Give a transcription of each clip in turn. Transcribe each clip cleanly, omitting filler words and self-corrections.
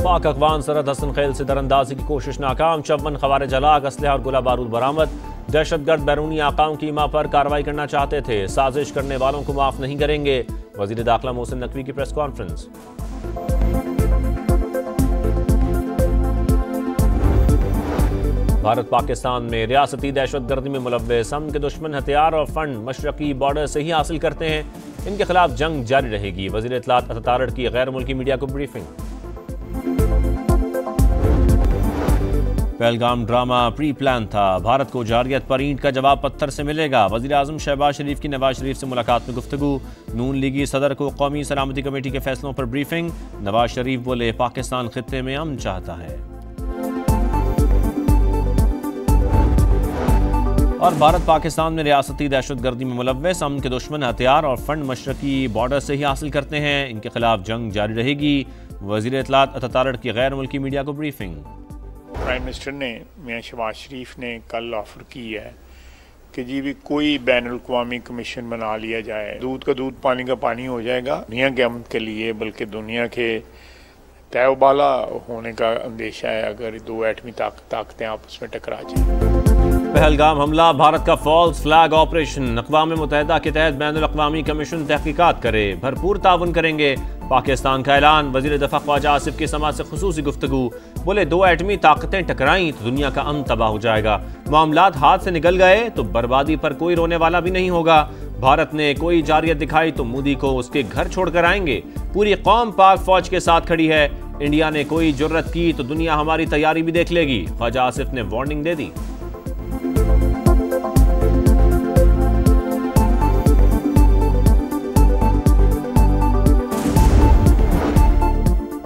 पाक अफगान सरहद हसन खेल से दरअंदाजी की कोशिश नाकाम। 54 खवारिज हलाक, असलहा और गोला बारूद बरामद। दहशतगर्द बैरूनी आकाओं की ईमा पर कार्रवाई करना चाहते थे, साजिश करने वालों को माफ नहीं करेंगे। वजीर दाखिला मोहसिन नकवी की प्रेस कॉन्फ्रेंस। भारत पाकिस्तान में रियासती दहशतगर्दी में मुलव्वस अमन के दुश्मन हथियार और फंड मशरकी बॉर्डर से ही हासिल करते हैं, इनके खिलाफ जंग जारी रहेगी। वजीर इत्तलात अता तारड़ की गैर मुल्की मीडिया को briefing. Pahalgam drama pre plan था, भारत को जारियत पर ईंट का जवाब पत्थर से मिलेगा। वजीर आजम शहबाज शरीफ की नवाज शरीफ से मुलाकात में गुफ्तगू। नून लीगी सदर को कौमी सलामती कमेटी के फैसलों पर ब्रीफिंग। नवाज शरीफ बोले पाकिस्तान खित्ते में अमन चाहता है। और भारत पाकिस्तान में रियासती दहशतगर्दी में मुलव्वस अमन के दुश्मन हथियार और फंड मशरकी बॉर्डर से ही हासिल करते हैं, इनके खिलाफ जंग जारी रहेगी। वजीर इत्तलात अता तारड़ की गैर मुल्की मीडिया को ब्रीफिंग। प्राइम मिनिस्टर ने मियां शहबाज शरीफ ने कल ऑफर की है कि जी भी कोई बैनुल-अक़वामी कमीशन बना लिया जाए, दूध का दूध पानी का पानी हो जाएगा। दुनिया के अमन के लिए बल्कि दुनिया के तयबाला होने का अंदेशा है अगर दो एटमी ताकतें आपस में टकरा जाए। पहलगाम हमला भारत का फॉल्स फ्लैग ऑपरेशन, अक़वाम मुत्तहिदा के तहत बैनुल-अक़वामी कमीशन तहकीकात करे, भरपूर ताउन करेंगे। पाकिस्तान का ऐलान। वज़ीर दफ़ा ख्वाजा आसिफ की समाअत से खुसूसी गुफ्तगू। बोले दो एटमी ताकतें टकराई तो दुनिया का अमन तबाह हो जाएगा। मामलात हाथ से निकल गए तो बर्बादी पर कोई रोने वाला भी नहीं होगा। भारत ने कोई जारियत दिखाई तो मोदी को उसके घर छोड़कर आएंगे। पूरी कौम पाक फौज के साथ खड़ी है। इंडिया ने कोई जुर्रत की तो दुनिया हमारी तैयारी भी देख लेगी। ख्वाजा आसिफ ने वार्निंग दे दी।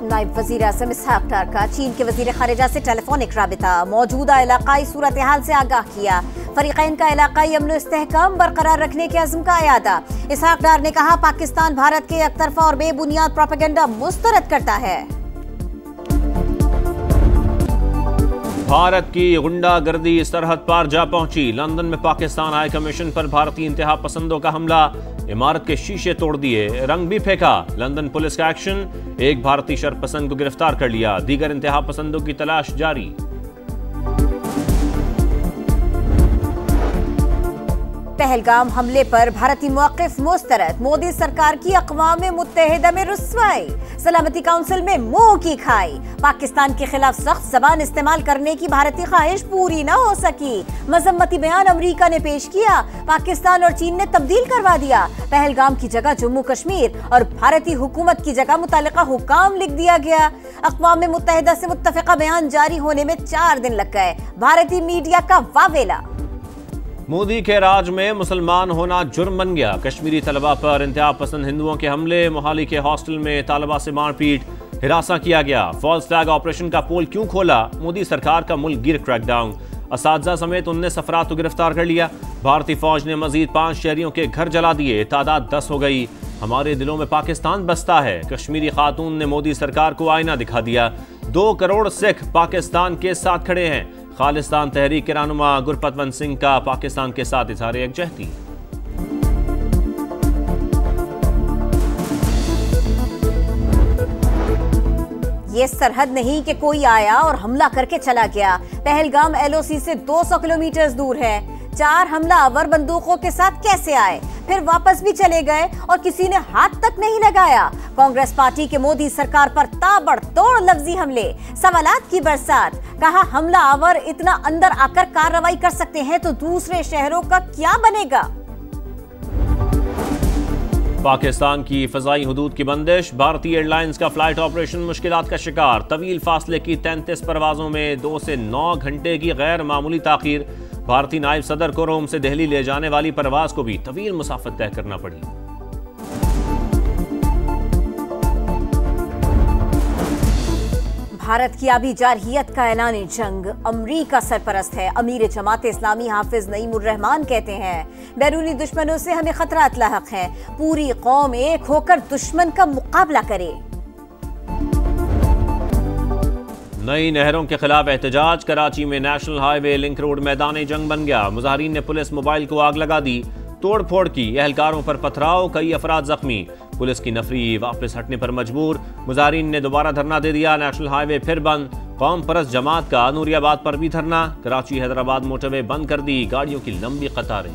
नायब वज़ीर आज़म इसहाक डार का चीन के वज़ीर ख़ारिजा से टेलीफोनिक राबिता, मौजूदा इलाकाई सूरत हाल से आगाह किया। फरीक़ैन का इलाकाई अमन इस्तेहकाम बरकरार रखने के अज़्म का अयादा। इसहाक डार ने कहा पाकिस्तान भारत के एकतरफा और बेबुनियाद प्रोपेगेंडा मुस्तरद करता है। भारत की गुंडागर्दी सरहद पार जा पहुंची। लंदन में पाकिस्तान हाई कमीशन पर भारतीय इंतहा पसंदों का हमला, इमारत के शीशे तोड़ दिए, रंग भी फेंका। लंदन पुलिस का एक्शन, एक भारतीय शरपसंद को गिरफ्तार कर लिया। दीगर इंतहा पसंदों की तलाश जारी। पहलगाम हमले पर भारतीय मौक़िफ़ मुस्तरद, मोदी सरकार की अक़वाम मुत्तहिदा में रुस्वाई, सलामती काउंसिल में मुंह की खाई। पाकिस्तान के खिलाफ सख्त ज़बान इस्तेमाल करने की भारतीय ख्वाहिश पूरी न हो सकी। मज़म्मती बयान अमरीका ने पेश किया, पाकिस्तान और चीन ने तब्दील करवा दिया। पहलगाम की जगह जम्मू कश्मीर और भारतीय हुकूमत की जगह मुतालिका हुकाम लिख दिया गया। अक़वाम मुत्तहिदा से मुत्तफ़िक़ा बयान जारी होने में 4 दिन लग गए। भारतीय मीडिया का वावेला। मोदी के राज में मुसलमान होना जुर्म बन गया। कश्मीरी तलबा पर इंतहा पसंद हिंदुओं के हमले, मोहाली के हॉस्टल में तालिबा से मारपीट, हिरासा किया गया। फॉल्स फ्लैग ऑपरेशन का पोल क्यों खोला? मोदी सरकार का मुल्क गिर क्रैकडाउन। असातिज़ा समेत 19 अफराद को गिरफ्तार कर लिया। भारतीय फौज ने मजीद 5 शहरियों के घर जला दिए, तादाद 10 हो गई। हमारे दिलों में पाकिस्तान बसता है। कश्मीरी खातून ने मोदी सरकार को आईना दिखा दिया। 2 करोड़ सिख पाकिस्तान के साथ खड़े हैं। खालिस्तान तहरीक के रहनुमा गुरपतवंत सिंह का पाकिस्तान के साथ इज़हार यकजहती। ये सरहद नहीं कि कोई आया और हमला करके चला गया। पहलगाम LOC से 200 किलोमीटर दूर है। 4 हमलावर बंदूकों के साथ कैसे आए, फिर वापस भी चले गए और किसी ने हाथ तक नहीं लगाया। कांग्रेस पार्टी के मोदी सरकार पर ताबड़तोड़ लफ्जी हमले, सवालात की बरसात। कहा हमलावर इतना अंदर आकर कार्रवाई कर सकते हैं तो दूसरे शहरों का क्या बनेगा। पाकिस्तान की फ़ज़ाई हुदूद की बंदिश, भारतीय एयरलाइंस का फ्लाइट ऑपरेशन मुश्किलात का शिकार। तवील फासले की 33 परवाज़ों में 2 से 9 घंटे की गैर मामूली ताख़ीर। भारतीय नायब सदर को रोम से दिल्ली ले जाने वाली परवाज को भी तवील मुसाफत तय करना पड़ी। भारत की आबी जारहियत का ऐलान जंग, अमरीका सरपरस्त है। अमीर जमात इस्लामी हाफिज नईमुर रहमान कहते हैं बैरूनी दुश्मनों से हमें खतरात लाहक हैं, पूरी कौम एक होकर दुश्मन का मुकाबला करे। नई नहरों के खिलाफ एहतजाज, कराची में नेशनल हाईवे लिंक रोड मैदान जंग बन गया। मुजाहिरीन ने पुलिस मोबाइल को आग लगा दी, तोड़ फोड़ की, एहलकारों पर पथराव, कई अफराद जख्मी। पुलिस की नफरी वापस हटने पर मजबूर, मुजाहिरीन ने दोबारा धरना दे दिया। नेशनल हाईवे फिर बंद, कौम परस्त जमात का नूरियाबाद पर भी धरना। कराची हैदराबाद मोटरवे बंद कर दी, गाड़ियों की लंबी कतारें।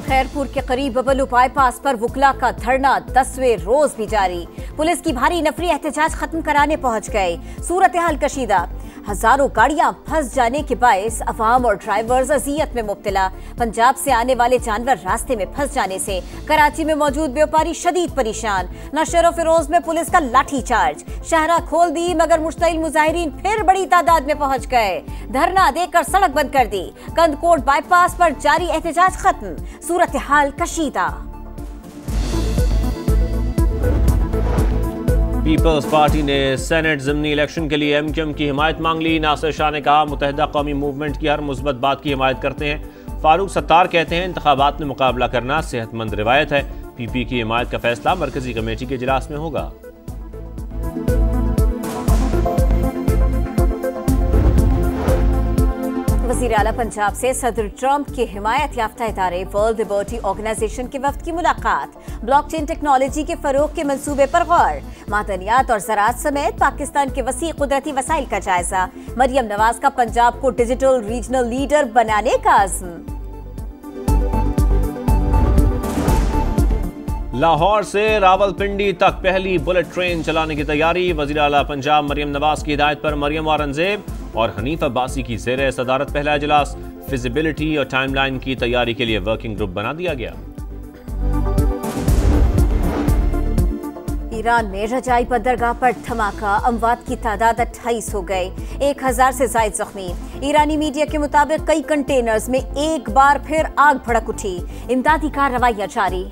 खैरपुर के करीब बबलू बाईपास पर वुकला का धरना 10वें रोज भी जारी। पुलिस की भारी नफरी एहतजाज खत्म कराने पहुंच गए। सूरत हाल कशीदा, हजारों गाड़ियां फंस जाने के बायस अवाम और ड्राइवर्स अजियत में मुब्तला। पंजाब से आने वाले जानवर रास्ते में फंस जाने से कराची में मौजूद व्यापारी शदीद परेशान। नशर फिरोज में पुलिस का लाठी चार्ज, शाहरा खोल दी मगर मुश्तइल मुजाहिरीन फिर बड़ी तादाद में पहुंच गए। धरना देकर सड़क बंद कर दी। कंदकोट बाईपास पर जारी एहतजाज खत्म। सूरत हाल कशीदा। पीपल्स पार्टी ने सेनेट ज़िमनी इलेक्शन के लिए एमक्यूएम की हिमायत मांग ली। नासिर शाह ने कहा, मुत्तहिदा कौमी मूवमेंट की हर मुस्बत बात की हिमायत करते हैं। फारूक सत्तार कहते हैं, इंतखाबात में मुकाबला करना सेहतमंद रिवायत है। पीपी की हिमायत का फैसला मरकजी कमेटी के इजलास में होगा। वज़ीर आला पंजाब से सदर ट्रंप के हिमायत याफ्ता इदारे वर्ल्ड लिबर्टी ऑर्गेनाइजेशन के वफ्द की मुलाकात। ब्लॉकचेन टेक्नोलॉजी के फरोग के मंसूबे पर गौर। मादनियात और ज़राअत समेत पाकिस्तान के वसी कुदरती वसाइल का जायजा। मरियम नवाज का पंजाब को डिजिटल रीजनल लीडर बनाने का अज़्म। लाहौर से रावलपिंडी तक पहली बुलेट ट्रेन चलाने की तैयारी। वज़ीर आला पंजाब मरियम नवाज की हिदायत पर मरियम औरंगजेब और हनीफ अब्बासी की ज़ेरे सदारत पहला इजलास। फिजिबिलिटी और टाइमलाइन की तैयारी के लिए वर्किंग ग्रुप बना दिया गया। ईरान में रजाई बंदरगाह पर धमाका, अमवात की तादाद 28 हो गई, 1000 से ज्यादा जख्मी। ईरानी मीडिया के मुताबिक कई कंटेनर्स में एक बार फिर आग भड़क उठी। इमदादी कार्रवाइयां जारी।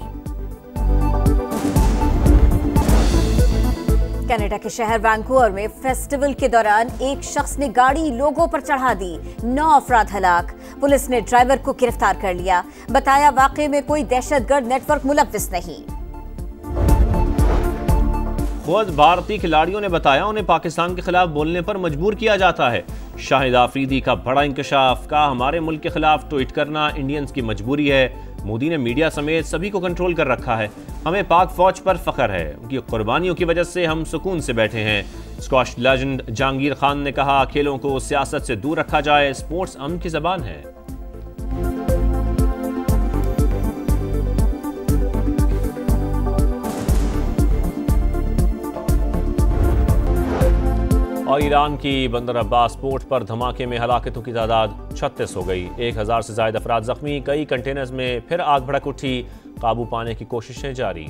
कनाडा के शहर वैंकूवर में फेस्टिवल के दौरान एक शख्स ने गाड़ी लोगों पर चढ़ा दी, 9 अफराद हलाक। पुलिस ने ड्राइवर को गिरफ्तार कर लिया। बताया, वाकये में कोई दहशतगर्द नेटवर्क मुलव्विस नहीं। खुद भारतीय खिलाड़ियों ने बताया, उन्हें पाकिस्तान के खिलाफ बोलने पर मजबूर किया जाता है। शाहिद आफरीदी का बड़ा इंकशाफ, कहा हमारे मुल्क के खिलाफ ट्वीट करना इंडियंस की मजबूरी है। मोदी ने मीडिया समेत सभी को कंट्रोल कर रखा है। हमें पाक फौज पर फख्र है, उनकी कुर्बानियों की वजह से हम सुकून से बैठे हैं। स्क्वॉश लेजेंड जहांगीर खान ने कहा, खेलों को सियासत से दूर रखा जाए, स्पोर्ट्स अमन की जबान है। और ईरान की बंदर अब्बास पोर्ट पर धमाके में हलाकतों की तादाद 36 हो गई। 1000 से ज्यादा अफराद जख्मी। कई कंटेनर्स में फिर आग भड़क उठी। काबू पाने की कोशिशें जारी।